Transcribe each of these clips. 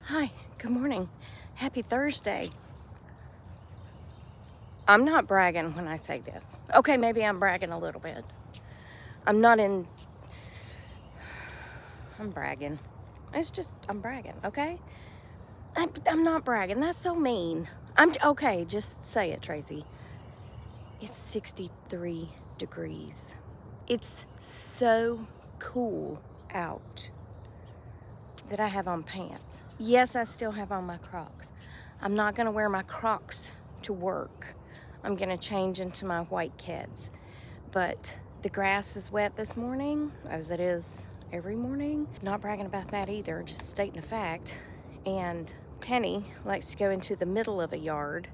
Hi, good morning. Happy Thursday. I'm not bragging when I say this. Okay, maybe I'm bragging a little bit. I'm not in. I'm bragging. I'm bragging, okay? I'm not bragging. That's so mean. Okay, just say it, Tracy. It's 63 degrees. It's so cool out that I have on pants. Yes, I still have on my Crocs. I'm not gonna wear my Crocs to work. I'm gonna change into my white Keds. But the grass is wet this morning, as it is every morning. Not bragging about that either, just stating a fact. And Penny likes to go into the middle of a yard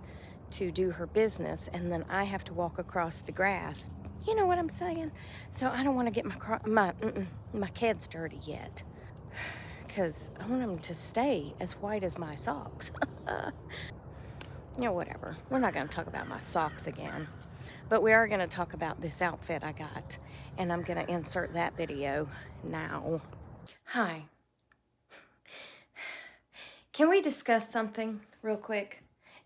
to do her business, and then I have to walk across the grass. You know what I'm saying? So I don't want to get my Keds dirty yet, because I want them to stay as white as my socks. Whatever. We're not going to talk about my socks again. But we are going to talk about this outfit I got. And I'm going to insert that video now. Hi. Can we discuss something real quick?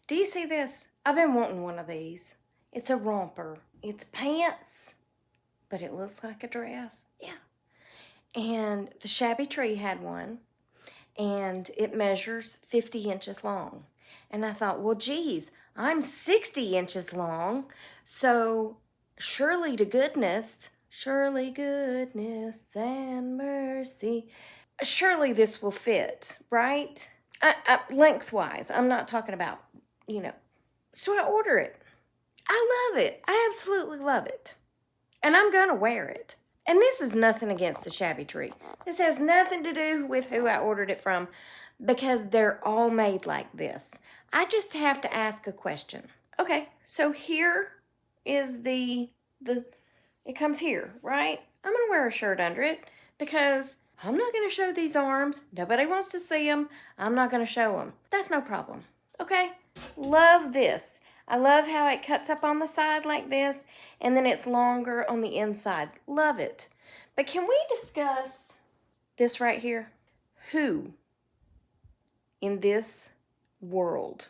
Do you see this? I've been wanting one of these. It's a romper. It's pants, but it looks like a dress. Yeah. And the Shabby Tree had one. And it measures 50 inches long. And I thought, well, geez, I'm 60 inches long, so surely goodness and mercy, surely this will fit, right? Lengthwise, I'm not talking about, so I order it. I love it. I absolutely love it. And I'm going to wear it. And this is nothing against the Shabby Tree. This has nothing to do with who I ordered it from, because they're all made like this. I just have to ask a question. Okay, so here is it comes here, right? I'm going to wear a shirt under it because I'm not going to show these arms. Nobody wants to see them. I'm not going to show them. That's no problem. Okay? Love this. I love how it cuts up on the side like this, and then it's longer on the inside. Love it. But can we discuss this right here? Who in this world,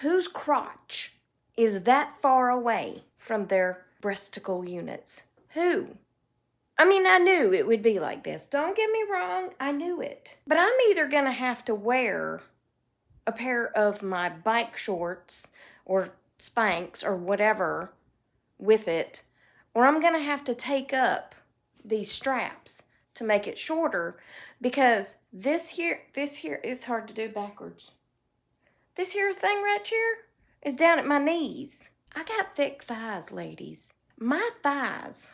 whose crotch is that far away from their breasticle units? Who? I mean, I knew it would be like this. Don't get me wrong. I knew it. But I'm either going to have to wear a pair of my bike shorts or Spanx or whatever with it, or I'm going to have to take up these straps to make it shorter, because this here is hard to do backwards. This here thing right here is down at my knees. I got thick thighs, ladies. My thighs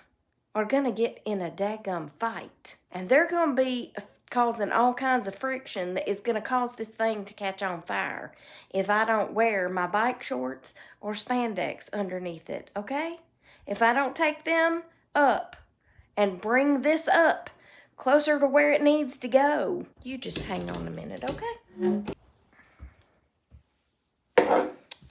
are going to get in a daggum fight, and they're going to be causing all kinds of friction that is going to cause this thing to catch on fire if I don't wear my bike shorts or spandex underneath it, okay? If I don't take them up and bring this up closer to where it needs to go, you just hang on a minute, okay?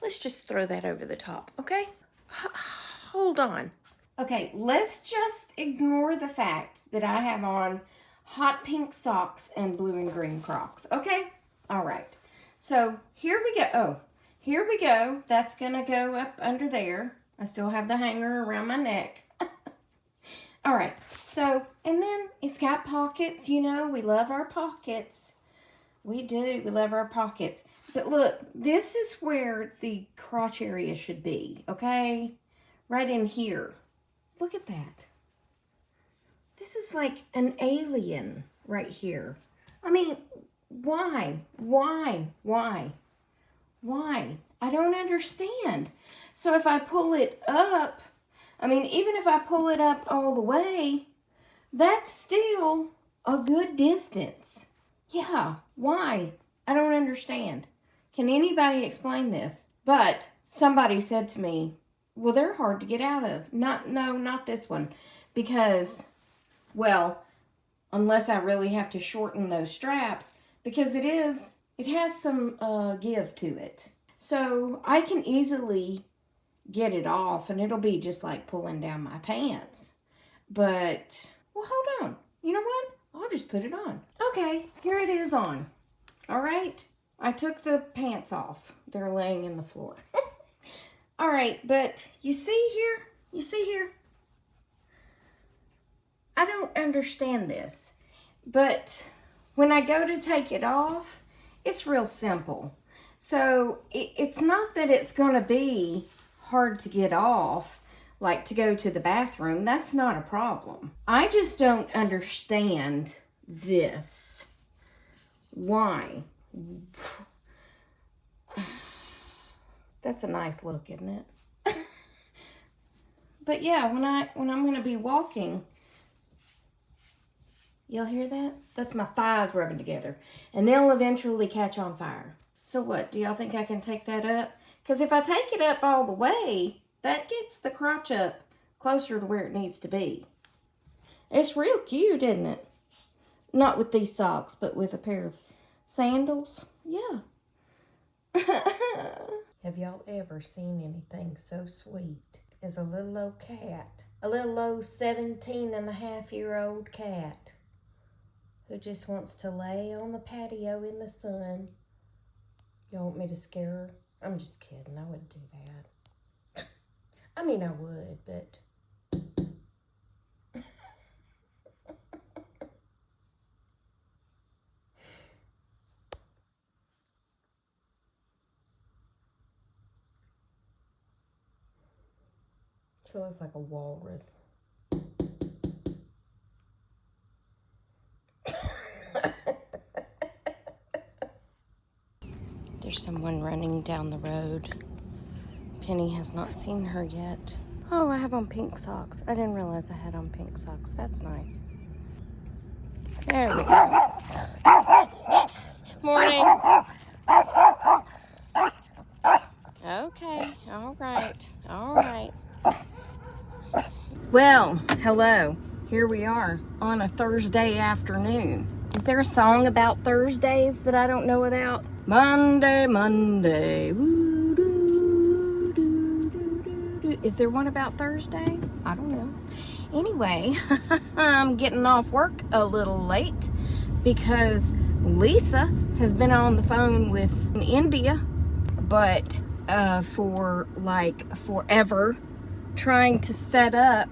Let's just throw that over the top, okay? Hold on. Okay, let's just ignore the fact that I have on hot pink socks and blue and green Crocs, okay? All right. So here we go. Oh, here we go. That's going to go up under there. I still have the hanger around my neck. All right. So, and then it's got pockets. You know, we love our pockets. We do. We love our pockets. But look, this is where the crotch area should be, okay? Right in here. Look at that. This is like an alien right here. I mean, why? Why? I don't understand. So if I pull it up, I mean, even if I pull it up all the way, that's still a good distance. Yeah, why? I don't understand. Can anybody explain this? But somebody said to me, well, they're hard to get out of. Not this one. Because, well, unless I really have to shorten those straps, because it has some give to it. So I can easily get it off, and it'll be just like pulling down my pants. But, well, hold on. You know what? I'll just put it on. Okay, here it is on. All right? right? I took the pants off. They're laying in the floor. All right, but you see here? You see here? I don't understand this, but when I go to take it off, it's real simple. So it's not that it's going to be hard to get off, like to go to the bathroom. That's not a problem. I just don't understand this. Why? That's a nice look, isn't it? But yeah, when I'm going to be walking, y'all hear that? That's my thighs rubbing together. And they'll eventually catch on fire. So what? Do y'all think I can take that up? Because if I take it up all the way, that gets the crotch up closer to where it needs to be. It's real cute, isn't it? Not with these socks, but with a pair of sandals. Yeah. Have y'all ever seen anything so sweet as a little old cat? A little old 17-and-a-half-year-old cat who just wants to lay on the patio in the sun. Y'all want me to scare her? I'm just kidding. I wouldn't do that. I mean, I would, but... She looks like a walrus. There's someone running down the road. Penny has not seen her yet. Oh, I have on pink socks. I didn't realize I had on pink socks. That's nice. There we go. Morning. Okay, all right. Well, hello. Here we are on a Thursday afternoon. Is there a song about Thursdays that I don't know about? Monday, Monday. Woo, doo, doo, doo, doo. Is there one about Thursday? I don't know. Anyway, I'm getting off work a little late because Lisa has been on the phone with India, but for like forever, trying to set up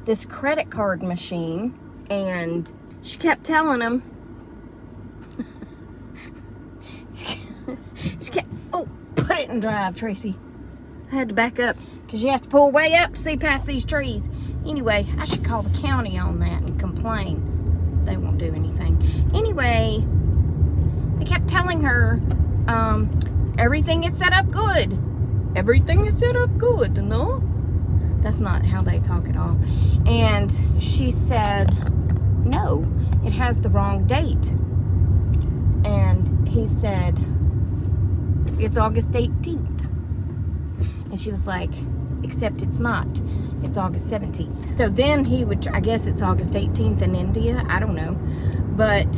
this credit card machine, and she kept telling him she kept, oh, put it in drive, Tracy. I had to back up because you have to pull way up to see past these trees. Anyway, I should call the county on that and complain. They won't do anything. Anyway, they kept telling her everything is set up good. Everything is set up good, no? That's not how they talk at all. And she said, no, it has the wrong date. And he said, it's August 18th. And she was like, except it's not. It's August 17th. So then he would, I guess it's August 18th in India. I don't know. But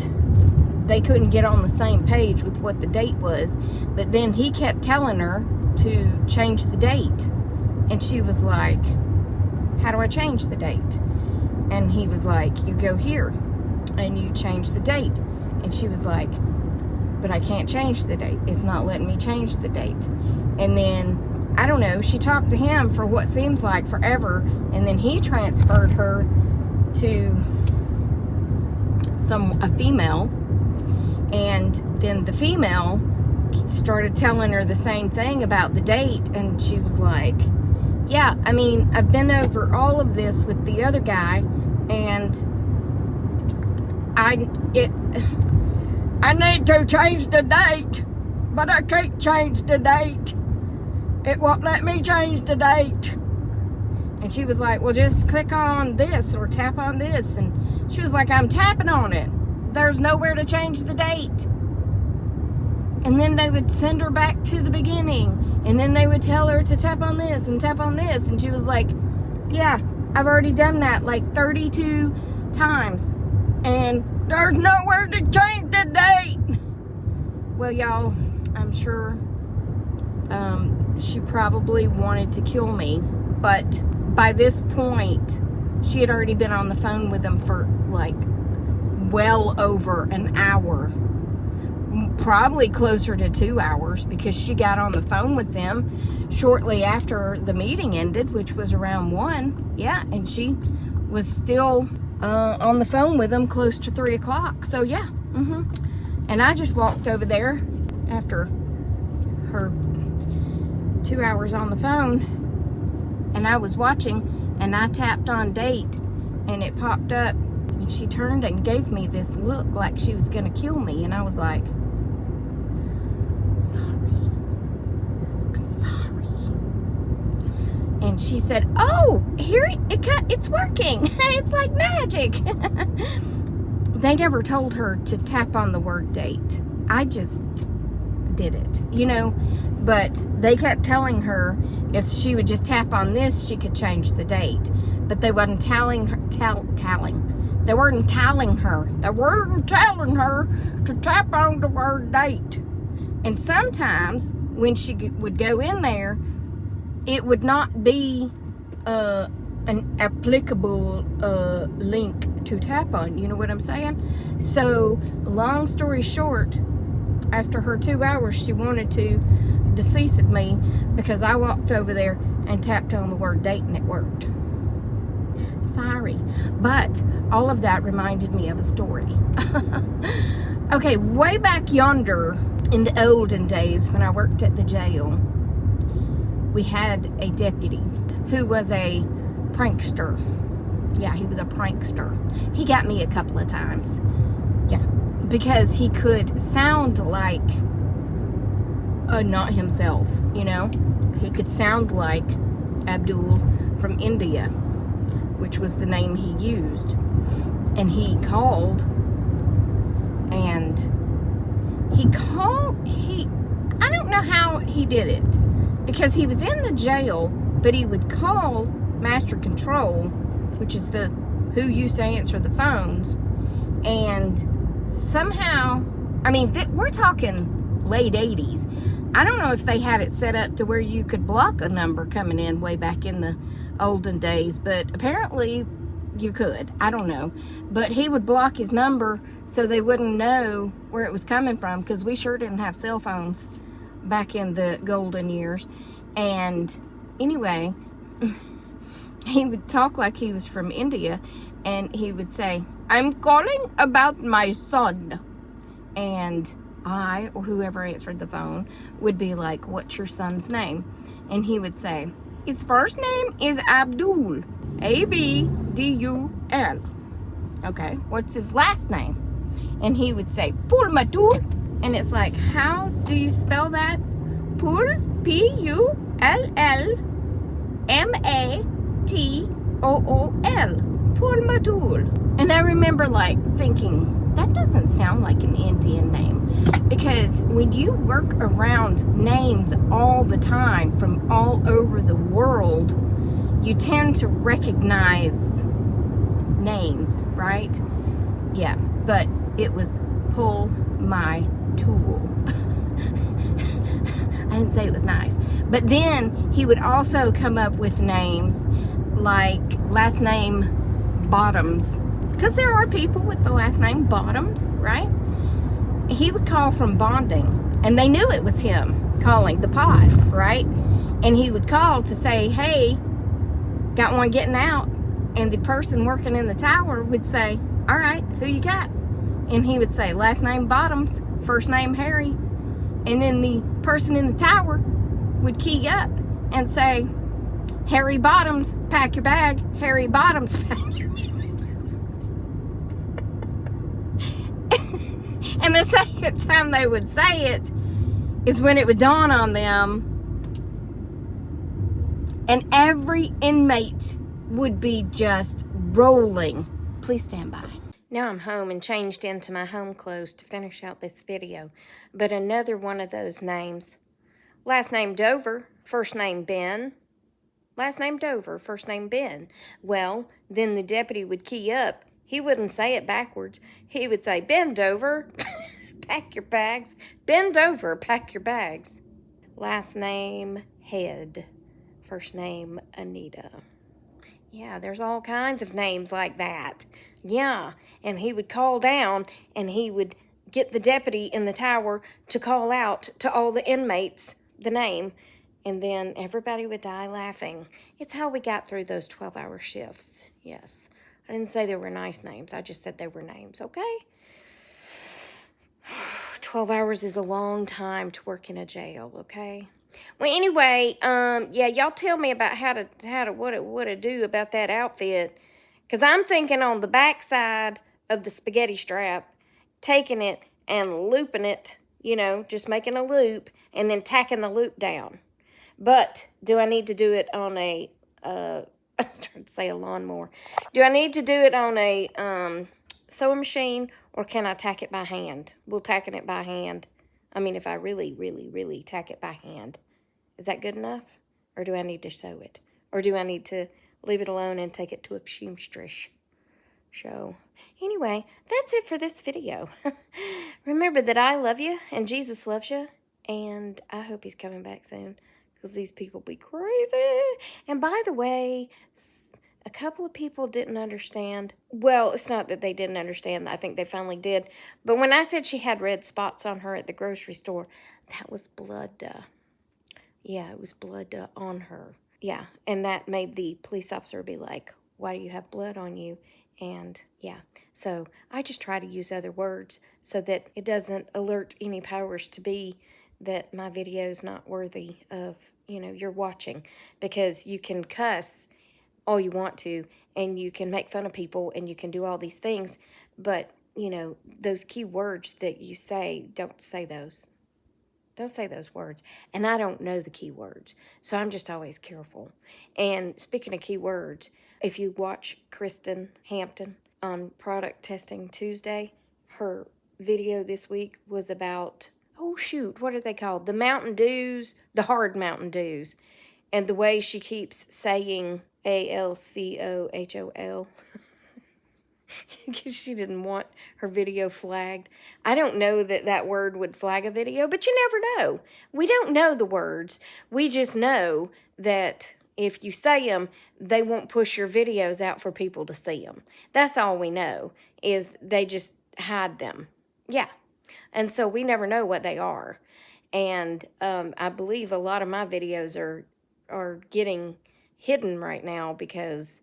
they couldn't get on the same page with what the date was. But then he kept telling her to change the date. And she was like, how do I change the date? And he was like, you go here and you change the date. And she was like, but I can't change the date. It's not letting me change the date. And then, I don't know, she talked to him for what seems like forever. And then he transferred her to a female. And then the female started telling her the same thing about the date. And she was like, yeah, I mean, I've been over all of this with the other guy, and I need to change the date, but I can't change the date. It won't let me change the date. And she was like, well, just click on this or tap on this. And she was like, I'm tapping on it. There's nowhere to change the date. And then they would send her back to the beginning. And then they would tell her to tap on this and tap on this. And she was like, yeah, I've already done that like 32 times. And there's nowhere to change the date. Well, y'all, I'm sure she probably wanted to kill me. But by this point, she had already been on the phone with him for like well over an hour. probably closer to 2 hours, because she got on the phone with them shortly after the meeting ended, which was around 1. Yeah, and she was still on the phone with them close to 3 o'clock. So yeah, and I just walked over there after her 2 hours on the phone, and I was watching, and I tapped on date, and it popped up, and she turned and gave me this look like she was gonna kill me, and I was like, sorry, I'm sorry. And she said, oh, here, it's working. It's like magic. They never told her to tap on the word date. I just did it, you know, but they kept telling her if she would just tap on this, she could change the date. But they wasn't telling her, they weren't telling her to tap on the word date. And sometimes when she would go in there, it would not be an applicable link to tap on. You know what I'm saying? So, long story short, after her 2 hours, she wanted to decease at me because I walked over there and tapped on the word date, and it worked. Sorry. But all of that reminded me of a story. Okay, way back yonder in the olden days when I worked at the jail, we had a deputy who was a prankster. Yeah, he was a prankster. He got me a couple of times. Yeah, because he could sound like not himself, you know. He could sound like Abdul from India, which was the name he used. And he called, and I don't know how he did it, because he was in the jail, but he would call Master Control, which is who used to answer the phones, and somehow, I mean, we're talking late 80s. I don't know if they had it set up to where you could block a number coming in way back in the olden days, but apparently you could. I don't know. But he would block his number so they wouldn't know where it was coming from, because we sure didn't have cell phones back in the golden years. And anyway, he would talk like he was from India, and he would say, I'm calling about my son. And I, or whoever answered the phone, would be like, what's your son's name? And he would say, his first name is Abdul, Abdul. Okay, what's his last name? And he would say, Pulmatul. And it's like, how do you spell that? Pul, Pullmatul. Pulmatul. And I remember like thinking, that doesn't sound like an Indian name, because when you work around names all the time from all over the world, you tend to recognize names, right? Yeah, but it was Pull My Tool. I didn't say it was nice. But then he would also come up with names like last name Bottoms, because there are people with the last name Bottoms, right? He would call from bonding, and they knew it was him calling the pods, right? And he would call to say, hey, got one getting out. And the person working in the tower would say, all right, who you got? And he would say, last name Bottoms, first name Harry. And then the person in the tower would key up and say, Harry Bottoms, pack your bag. Harry Bottoms, pack your bag. And the second time they would say it is when it would dawn on them, and every inmate would be just rolling. Please stand by. Now I'm home and changed into my home clothes to finish out this video. But another one of those names. Last name Dover, first name Ben. Last name Dover, first name Ben. Well, then the deputy would key up. He wouldn't say it backwards. He would say, bend over, pack your bags. Bend over, pack your bags. Last name Head, first name Anita. Yeah, there's all kinds of names like that. Yeah, and he would call down, and he would get the deputy in the tower to call out to all the inmates the name, and then everybody would die laughing. It's how we got through those 12-hour shifts. Yes. I didn't say they were nice names. I just said they were names, okay? 12 hours is a long time to work in a jail, okay? Well, anyway, yeah, y'all tell me about what to do about that outfit. Because I'm thinking on the backside of the spaghetti strap, taking it and looping it, just making a loop and then tacking the loop down. But do I need to do it on a, I started to say a lawnmower. Do I need to do it on a sewing machine, or can I tack it by hand? We'll tacking it by hand. I mean, if I really, really, really tack it by hand. Is that good enough? Or do I need to sew it? Or do I need to leave it alone and take it to a seamstress show? Anyway, that's it for this video. Remember that I love you and Jesus loves you. And I hope he's coming back soon, because these people be crazy. And by the way, a couple of people didn't understand. Well, it's not that they didn't understand. I think they finally did. But when I said she had red spots on her at the grocery store, that was blood. Yeah, it was blood on her. Yeah, and that made the police officer be like, why do you have blood on you? And yeah, so I just try to use other words so that it doesn't alert any powers to be that my video is not worthy of, your watching. Because you can cuss all you want to, and you can make fun of people, and you can do all these things, but, those key words that you say, don't say those. Don't say those words. And I don't know the key words, so I'm just always careful. And speaking of key words, if you watch Kristen Hampton on Product Testing Tuesday, her video this week was about, oh shoot, what are they called? The Mountain Dews, the hard Mountain Dews. And the way she keeps saying ALCOHOL. Because she didn't want her video flagged. I don't know that word would flag a video, but you never know. We don't know the words. We just know that if you say them, they won't push your videos out for people to see them. That's all we know, is they just hide them. Yeah. And so we never know what they are. And I believe a lot of my videos are getting hidden right now because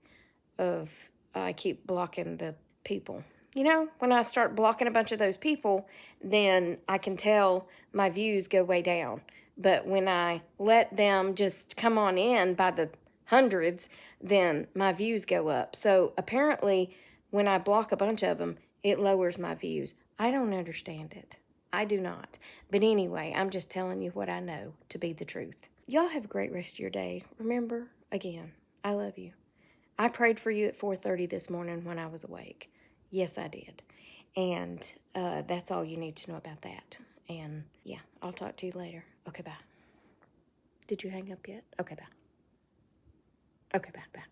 of I keep blocking the people. When I start blocking a bunch of those people, then I can tell my views go way down. But when I let them just come on in by the hundreds, then my views go up. So apparently, when I block a bunch of them, it lowers my views. I don't understand it. I do not. But anyway, I'm just telling you what I know to be the truth. Y'all have a great rest of your day. Remember, again, I love you. I prayed for you at 4:30 this morning when I was awake. Yes, I did. And that's all you need to know about that. And yeah, I'll talk to you later. Okay, bye. Did you hang up yet? Okay, bye. Okay, bye, bye.